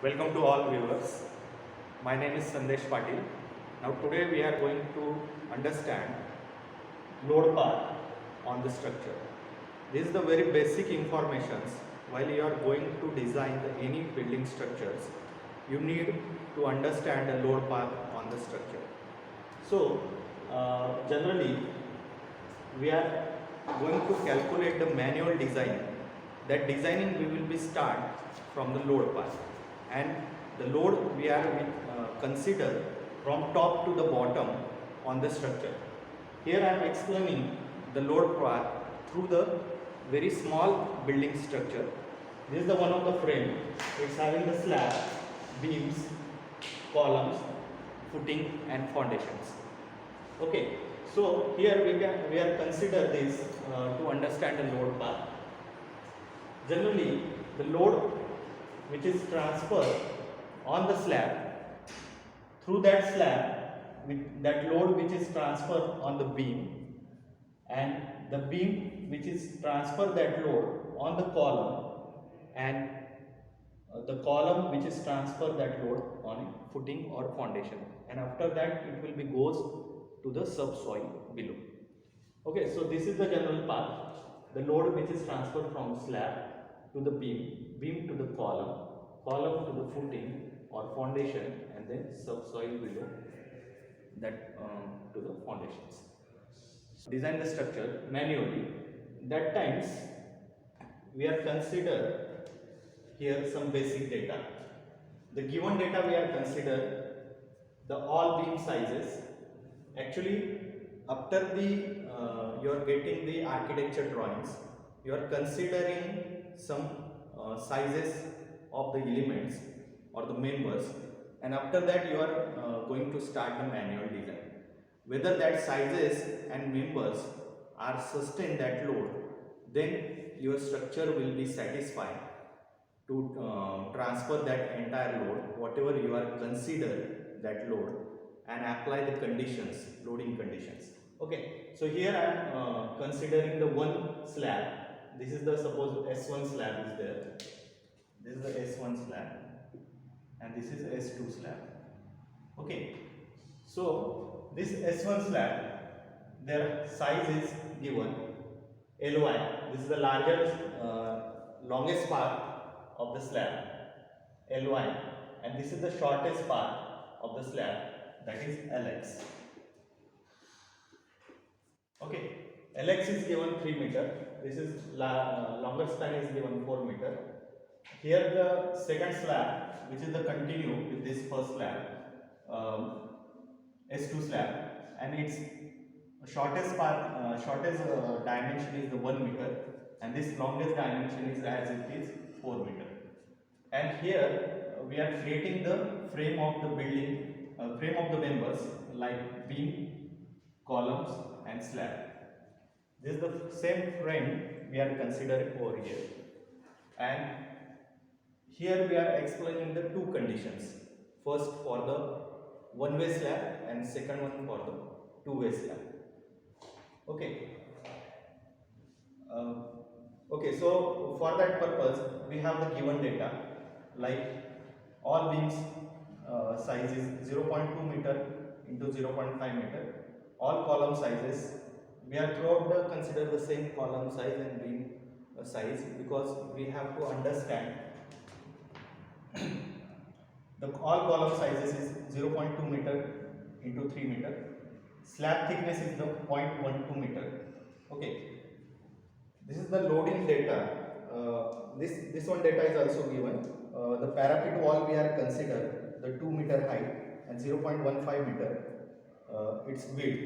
Welcome to all viewers. My name is Sandesh Patil. Now today we are going to understand load path on the structure. This is the very basic informations while you are going to design any building structures. You need to understand a load path on the structure. So generally we are going to calculate the manual design. That designing we will be start from the load path, and the load we are consider from top to the bottom on the structure. Here I am explaining the load path through the very small building structure. This is the one of the frame. It's having the slab, beams, columns, footing and foundations. Okay, so here we are consider this to understand the load path. Generally, the load which is transferred on the slab, through that slab, with that load which is transferred on the beam, and the beam which is transfer that load on the column, and the column which is transfer that load on a footing or foundation, and after that it will be goes to the subsoil below. Okay, so this is the general path. The load which is transferred from slab to the beam, beam to the column, column to the footing or foundation, and then subsoil below that to the foundations. Design the structure manually. That times we are consider here some basic data. The given data we are consider the all beam sizes. Actually, after the you are getting the architecture drawings, you are considering some sizes of the elements or the members, and after that you are going to start the manual design. Whether that sizes and members are sustain that load, then your structure will be satisfied to transfer that entire load, whatever you are consider that load, and apply the conditions, loading conditions. Okay, so here I am considering the one slab. This is the suppose S1 slab is there. This is the S1 slab, and this is S2 slab. Okay, so this S1 slab, their size is given LY. This is the largest, longest part of the slab, LY, and this is the shortest part of the slab, that is LX. Okay, LX is given 3 meter. This is longer span is given 4 meter. Here the second slab, which is the continue with this first slab, S2 slab, and its shortest part, shortest dimension is the 1 meter, and this longest dimension is as it is 4 meter. And here we are creating the frame of the building, frame of the members like beam, columns and slab. This is the same frame we are considering over here, and here we are explaining the two conditions. First for the one-way slab and second one for the two-way slab. Okay. Okay, so for that purpose we have the given data, like all beams size is 0.2 meter into 0.5 meter. All column sizes, we are throughout the consider the same column size and beam size, because we have to understand the all column sizes is 0.2 meter into 3 meter. Slab thickness is the 0.12 meter. Okay, this is the loading data. This one data is also given. The parapet wall we are consider the 2 meter height and 0.15 meter its width,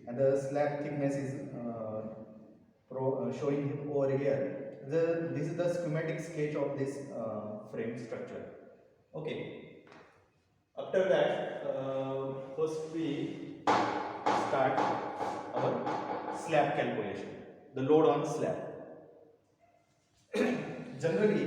and the slab thickness is showing over here. This is the schematic sketch of this frame structure. Okay. After that, first we start our slab calculation, the load on slab. Generally,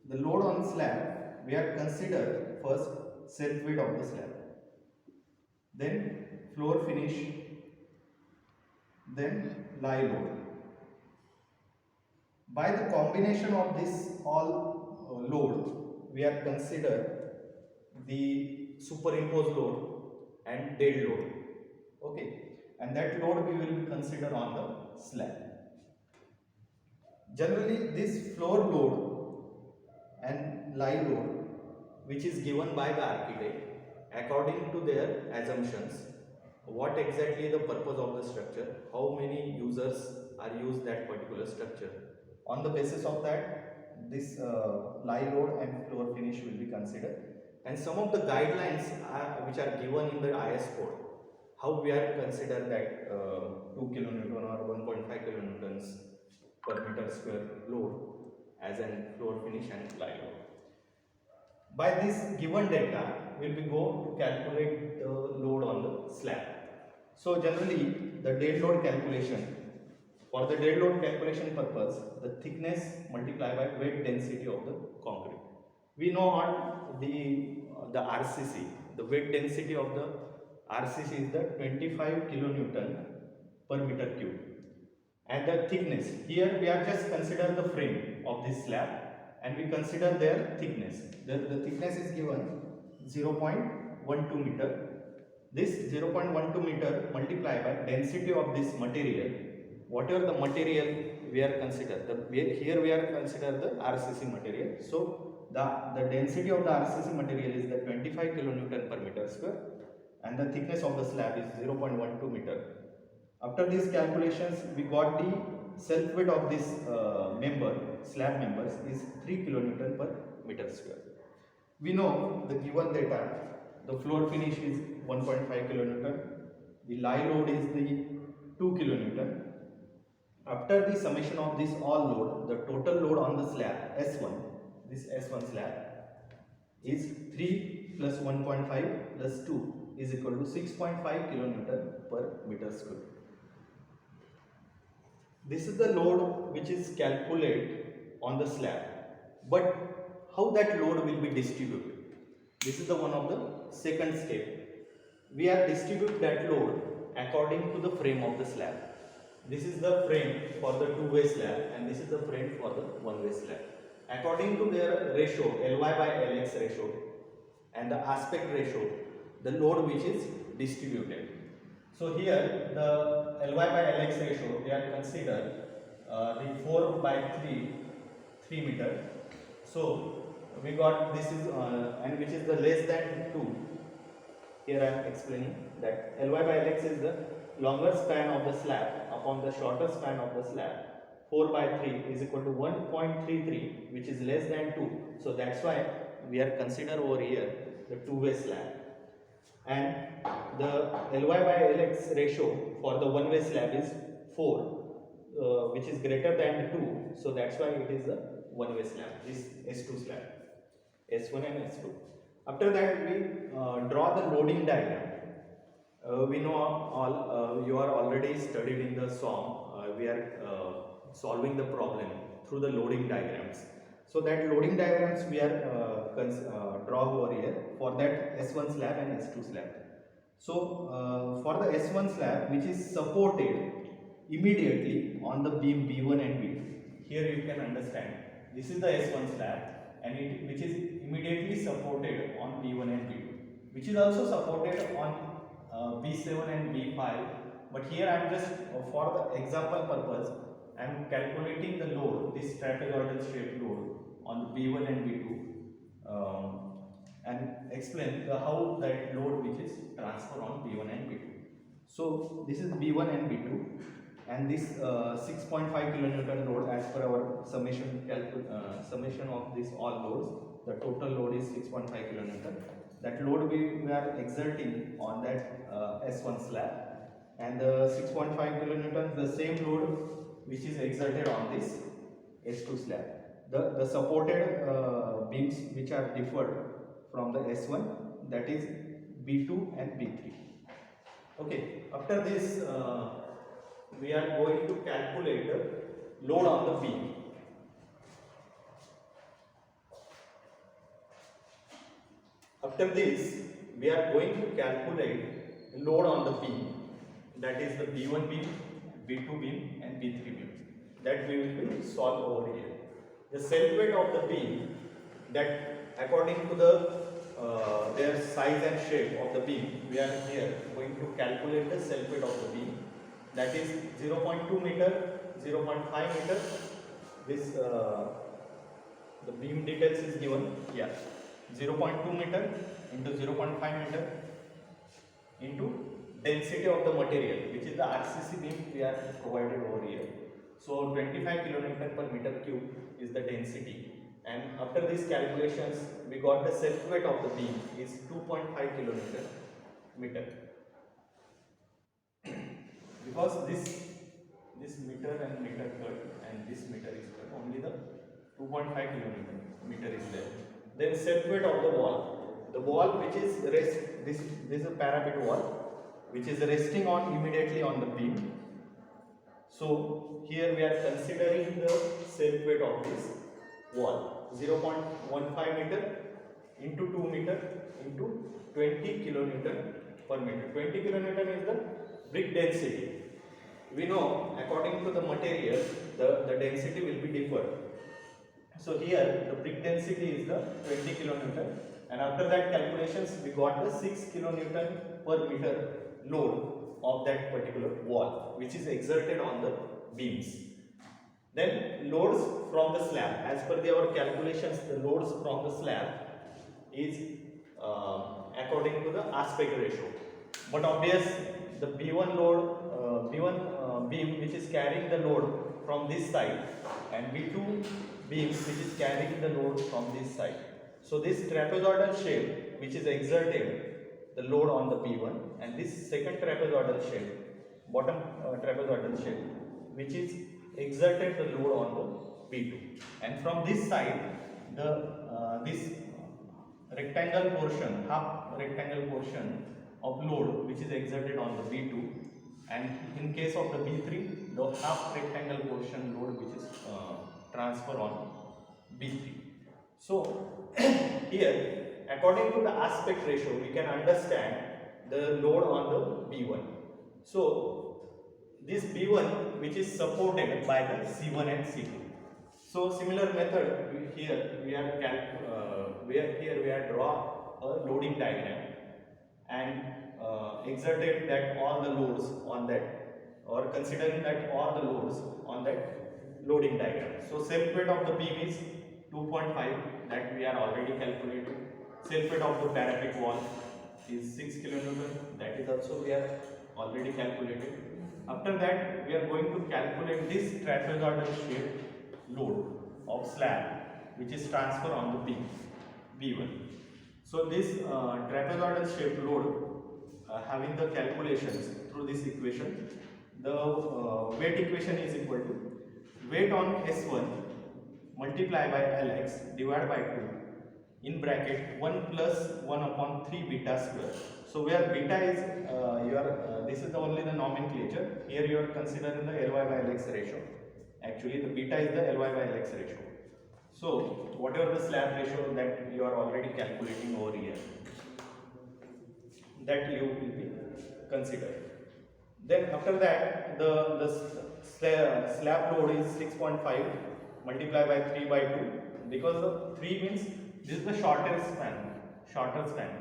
the load on slab, we are consider first self weight of the slab, then floor finish, then lie load. By the combination of this all load, we are consider the superimposed load and dead load. Okay, and that load we will consider on the slab. Generally, this floor load and lie load, which is given by the architect according to their assumptions, what exactly the purpose of the structure, how many users are used that particular structure. On the basis of that, this lie load and floor finish will be considered, and some of the guidelines which are given in the IS code, how we are consider that 2 kilonewton or 1.5 kilonewtons per meter square load as an floor finish and lie load. By this given data, we'll be go to calculate the load on the slab. So generally, the dead load calculation, for the dead load calculation purpose, the thickness multiplied by weight density of the concrete. We know on the RCC, the weight density of the RCC is the 25 kilonewton per meter cube. And the thickness, here we are just consider the frame of this slab and we consider their thickness. The thickness is given 0.12 meter. This 0.12 meter multiplied by density of this material, whatever the material we are consider, here we are consider the RCC material. So the density of the RCC material is the 25 kilonewton per meter square and the thickness of the slab is 0.12 meter. After these calculations, we got the self weight of this slab members is 3 kilonewton per meter square. We know the given data, the floor finish is 1.5 kilonewton, the lie load is the 2 kilonewton. After the summation of this all load, the total load on the slab S1, this S1 slab is 3 plus 1.5 plus 2 is equal to 6.5 kilonewton per meter square. This is the load which is calculated on the slab, but how that load will be distributed? This is the one of the second step. We are distribute that load according to the frame of the slab. This is the frame for the two-way slab and this is the frame for the one-way slab. According to their ratio, Ly by Lx ratio and the aspect ratio, the load which is distributed. So here the Ly by Lx ratio, we are consider the 4 by 3 meter. So we got this is and which is the less than 2. Here I am explaining that Ly by Lx is the longer span of the slab upon the shorter span of the slab. 4 by 3 is equal to 1.33, which is less than 2. So that's why we are consider over here the two-way slab. And the Ly by Lx ratio for the one-way slab is 4, which is greater than 2. So that's why it is a one-way slab, this S2 slab, S1 and S2. After that, we draw the loading diagram. We know all you are already studied in the SOM. We are solving the problem through the loading diagrams. So that loading diagrams we are draw over here for that S1 slab and S2 slab. So for the S1 slab, which is supported immediately on the beam B1 and B2. Here you can understand this is the S1 slab and which is immediately supported on B1 and B2, which is also supported on B7 and B5, but here I am just for the example purpose I am calculating the load, this trapezoidal shaped load on the B1 and B2 and explain how that load which is transferred on B1 and B2. So this is B1 and B2 and this 6.5 kilonewton load as per our summation of this all loads, the total load is 6.5 kilonewton. That load we are exerting on that S1 slab, and the 6.5 kilonewtons the same load which is exerted on this S2 slab. The supported beams which are differed from the S1, that is B2 and B3. Okay, after this we are going to calculate the load on the beam. After this, we are going to calculate load on the beam, that is the B1 beam, B2 beam and B3 beam, that we will solve over here. The self weight of the beam, that according to the their size and shape of the beam, we are here going to calculate the self weight of the beam. That is 0.2 meter, 0.5 meter. This the beam details is given. Yeah, 0.2 meter into 0.5 meter into density of the material, which is the RCC beam we are provided over here. So 25 kilonewton per meter cube is the density, and after these calculations we got the self weight of the beam is 2.5 kilonewton meter. Because this meter and meter cut and this meter is cut, only the 2.5 kilonewton meter is there. Then self weight of the wall which is this is a parapet wall which is resting on immediately on the beam. So here we are considering the self weight of this wall, 0.15 meter into 2 meter into 20 kilonewton per meter. 20 kilonewton is the brick density. We know according to the material the density will be different. So here the brick density is the 20 kilonewton, and after that calculations we got the 6 kilonewton per meter load of that particular wall which is exerted on the beams. Then loads from the slab, as per our calculations the loads from the slab is according to the aspect ratio. But obvious the B1 load, B1 beam which is carrying the load from this side, and B2 beams which is carrying the load from this side. So this trapezoidal shape which is exerted the load on the B1, and this second trapezoidal shape, bottom trapezoidal shape, which is exerted the load on the B2. And from this side the this rectangle portion, half rectangle portion of load which is exerted on the B2, and in case of the B3 the half rectangle portion load which is transfer on B3. So here according to the aspect ratio we can understand the load on the B1. So this B1 which is supported by the C1 and C2. So similar method here we are draw a loading diagram and exerted that all the loads on that, or considering that all the loads on that loading diagram. So self weight of the beam is 2.5, that we are already calculated. Self weight of the parapet wall is 6 kilonewton, that is also we are already calculated. After that we are going to calculate this trapezoidal shaped load of slab which is transfer on the beam B1. So this trapezoidal shaped load having the calculations through this equation, the weight equation is equal to weight on S1 multiply by Lx divided by 2 in bracket 1 plus 1 upon 3 beta square. So where beta is this is only the nomenclature. Here you are considering the Ly by Lx ratio. Actually the beta is the Ly by Lx ratio. So whatever the slab ratio that you are already calculating over here, that you will be considered. Then after that the slab load is 6.5 multiplied by 3 by 2, because of 3 means this is the shorter span.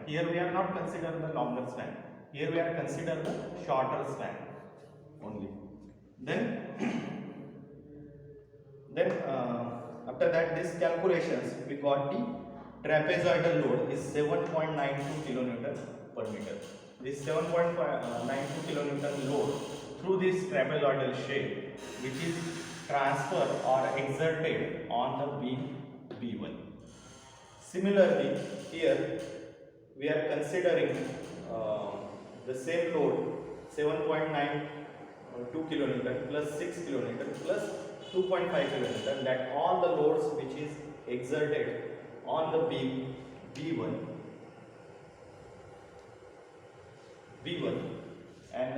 Here we are not considering the longer span. Here we are considering the shorter span only. Then after that this calculations we got the trapezoidal load is 7.92 kilonewton per meter. This 7.92 kilonewton load through this trapezoidal shape which is transferred or exerted on the beam B1. Similarly here we are considering the same load 7.92 kilonewton plus 6 kilonewton plus 2.5 kilonewton, that all the loads which is exerted on the beam B1, and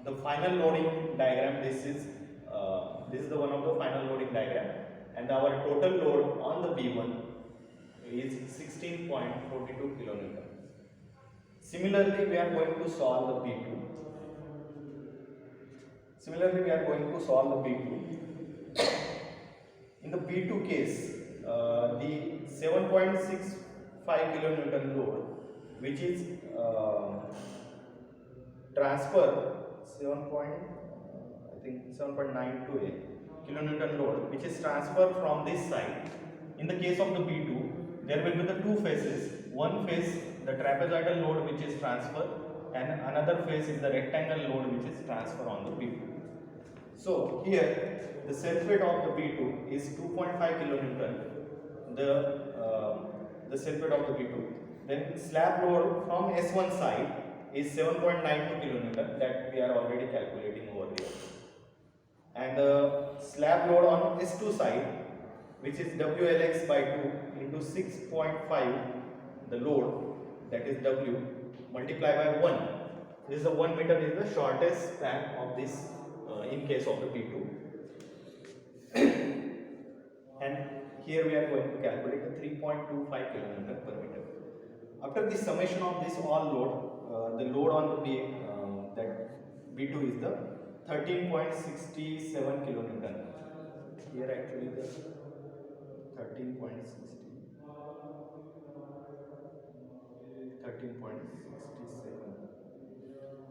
the final loading diagram, this is the one of the final loading diagram, and our total load on the B1 is 16.42 kilonewton. Similarly we are going to solve the B2. In the B2 case, the 7.65 kilonewton load, which is transfer 7. I think 7.92 kilonewton load, which is transferred from this side. In the case of the B2, there will be the two phases. One phase, the trapezoidal load, which is transferred, and another phase is the rectangle load, which is transferred on the B2. So here, the self-weight of the B2 is 2.5 kilonewton. The self-weight of the B2. Then slab load from S1 side is 7.92 kilonewton, that we are already calculating over here. And the slab load on S2 side, which is WLX by 2 into 6.5, the load, that is W, multiplied by 1. This is the 1 meter is the shortest span of this in case of the P2. And here we are going to calculate the 3.25 kilonewton per meter. After the summation of this all load, the load on the that B2 is the 13.67 kilonewton. Here actually the 13.67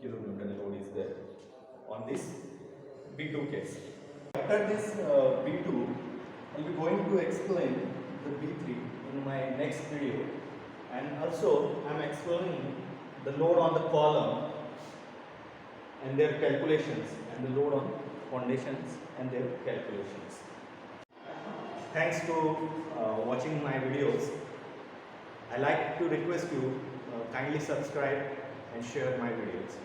kilonewton load is there on this B2 case. After this B2, I will be going to explain the B3 in my next video, and also I am explaining the load on the column and their calculations, and the load on foundations and their calculations. Thanks to watching my videos. I like to request you kindly subscribe and share my videos.